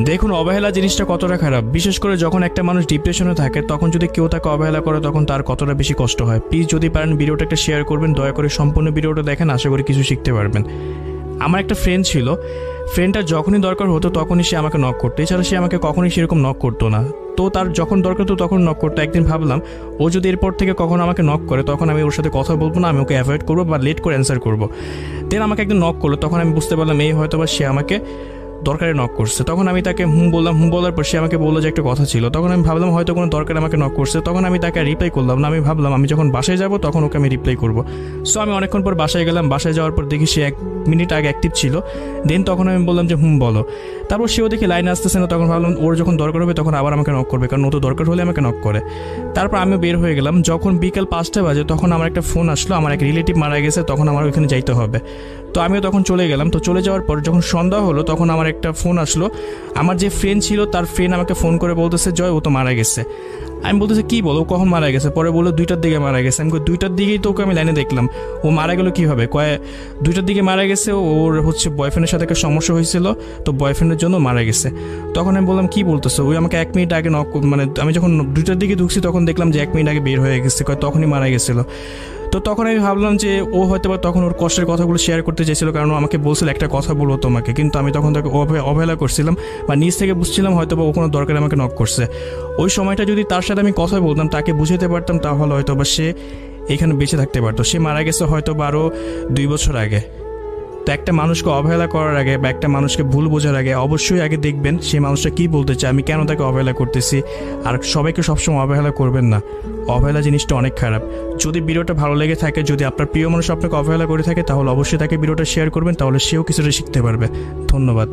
দেখুন, অবহেলা জিনিসটা কতটা খারাপ, বিশেষ করে যখন একটা মানুষ ডিপ্রেশনে থাকে তখন যদি কেউ তাকে অবহেলা করে তখন তার কতটা বেশি কষ্ট হয়। প্লিজ যদি পারেন ভিডিওটা একটা শেয়ার করবেন, দয়া করে সম্পূর্ণ ভিডিওটা দেখেন, আশা করি কিছু শিখতে পারবেন। আমার একটা ফ্রেন্ড ছিল, ফ্রেন্ডটার যখনই দরকার হতো তখনই সে আমাকে নক করতো, এছাড়া সে আমাকে কখনোই সেরকম নক করতো না। তো তার যখন দরকার হতো তখন নক করতো। একদিন ভাবলাম ও যদি এরপর থেকে কখনো আমাকে নক করে তখন আমি ওর সাথে কথা বলবো না, আমি ওকে অ্যাভয়েড করবো বা লেট করে অ্যান্সার করবো। দেন আমাকে একদিন নক করলো, তখন আমি বুঝতে পারলাম এই হয়তো বা সে আমাকে দরকারে নক করছে। তখন আমি তাকে বললাম, বলার পর সে আমাকে বললো যে একটা কথা ছিল। তখন আমি ভাবলাম হয়তো কোনো দরকারে আমাকে নক করছে, তখন আমি তাকে রিপ্লাই করলাম না। আমি ভাবলাম আমি যখন বাসায় যাব তখন ওকে আমি রিপ্লাই করবো। সো আমি অনেকক্ষণ পর বাসায় গেলাম, বাসায় যাওয়ার পর দেখি সে 1 মিনিট আগে অ্যাক্টিভ ছিল। দেন তখন আমি বললাম যে বলো। তারপর সেও দেখি লাইনে আসতেছে না, তখন ভাবলাম ওর যখন দরকার হবে তখন আবার আমাকে নক করবে, কারণ ও তো দরকার হলে আমাকে নক করে। তারপর আমি বের হয়ে গেলাম। যখন বিকেল 5টা বাজে তখন আমার একটা ফোন আসলো, আমার এক রিলেটিভ মারা গেছে, তখন আমার ওইখানে যাইতে হবে। তো আমিও তখন চলে গেলাম। তো চলে যাওয়ার পর যখন সন্ধ্যা হলো তখন আমার একটা ফোন আসলো, আমার যে ফ্রেন্ড ছিল তার ফ্রেন্ড আমাকে ফোন করে বলতেছে জয় ও তো মারা গেছে। আমি বলতেছি কি বলো, কখন মারা গেছে? পরে বললো 2টার দিকে মারা গেছে। আমি 2টার দিকেই তো ওকে আমি লাইনে দেখলাম, ও মারা গেল কীভাবে? 2টার দিকে মারা গেছে, ওর বয়ফ্রেন্ডের সাথে একটা সমস্যা হয়েছিল, তো বয়ফ্রেন্ডের জন্য মারা গেছে। তখন আমি বললাম কি বলতেছো? ওই আমাকে 1 মিনিট আগে আমি যখন 2টার দিকে ঢুকছি তখন দেখলাম যে 1 মিনিট আগে বের হয়ে গেছে, তখনই মারা গেছিলো। তো তখন আমি ভাবলাম যে ও হয়তো বা তখন ওর কষ্টের কথাগুলো শেয়ার করতে চাইছিল, কারণ আমাকে বলছিল একটা কথা বলবো তোমাকে, কিন্তু আমি তখন তাকে অবহেলা করছিলাম বা নিজ থেকে বুঝছিলাম হয়তো বা ও কোনো দরকারে আমাকে নক করছে। ওই সময়টা যদি তার সাথে আমি কথা বলতাম, তাকে বুঝাতে পারতাম, তাহলে হয়তো বা সে এখানে বেঁচে থাকতে পারতো। সে মারা গেছে হয়তো বা আরও 2 বছর আগে। তো একটা মানুষকে অবহেলা করার আগে বা একটা মানুষকে ভুল বোঝার আগে অবশ্যই আগে দেখবেন সেই মানুষটা কী বলতে চায়, আমি কেন তাকে অবহেলা করতেছি। আর সবাইকে সবসময় অবহেলা করবেন না, অবহেলা জিনিসটা অনেক খারাপ। যদি ভিডিওটা ভালো লেগে থাকে, যদি আপনার প্রিয় মানুষ আপনাকে অবহেলা করে থাকে, তাহলে অবশ্যই তাকে ভিডিওটা শেয়ার করবেন, তাহলে সেও কিছুটা শিখতে পারবে। ধন্যবাদ।